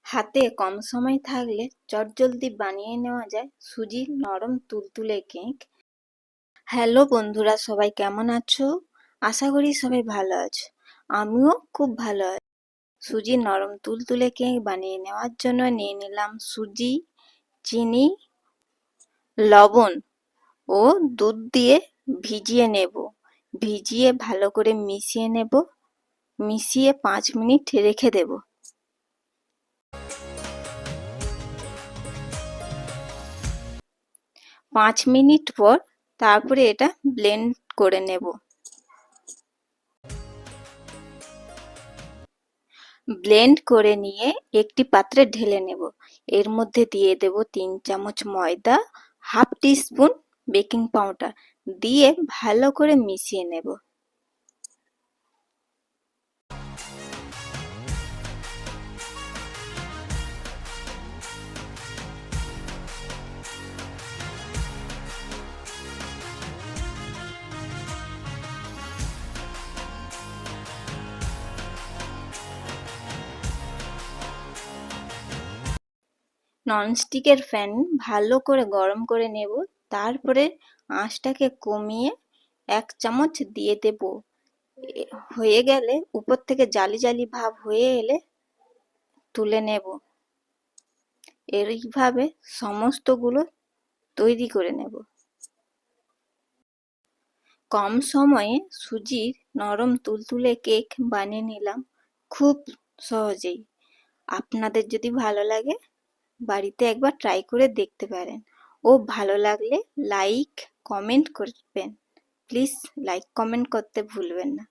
হাতে কম সময় থাকলে চটজলদি বানিয়ে নেওয়া যায় সুজির নরম তুলতুলে কেক। হ্যালো বন্ধুরা, সবাই কেমন আছো? আশা করি সবাই ভালো আছো। আমিও খুব ভালো আছি। সুজির নরম তুলতুলে কেক বানিয়ে নেওয়ার জন্য নিয়ে নিলাম সুজি, চিনি, লবণ ও দুধ দিয়ে ভিজিয়ে নেব। ভিজিয়ে ভালো করে মিশিয়ে নেব। মিশিয়ে 5 মিনিট রেখে দেব। 5 মিনিট পর তারপরে এটা ব্লেন্ড করে নেব। ব্লেন্ড করে নিয়ে একটি পাত্রে ঢেলে নেব। এর মধ্যে দিয়ে দেব 3 চামচ ময়দা, হাফ টিস্পুন বেকিং পাউডার দিয়ে ভালো করে মিশিয়ে নেব। ননস্টিকের প্যান ভালো করে গরম করে নেব। তারপরে আঁচটাকে কমিয়ে 1 চামচ দিয়ে দেব। হয়ে গেলে উপর থেকে জালি জালি ভাব হয়ে এলে তুলে নেব। এইভাবে সমস্তগুলো তৈরি করে নেব। কম সময়ে সুজির নরম তুলতুলে কেক বানিয়ে নিলাম খুব সহজেই। আপনাদের যদি ভালো লাগে বাড়িতে একবার ট্রাই করে দেখতে পারেন। ও ভালো লাগলে লাইক কমেন্ট করবেন। প্লিজ লাইক কমেন্ট করতে ভুলবেন না।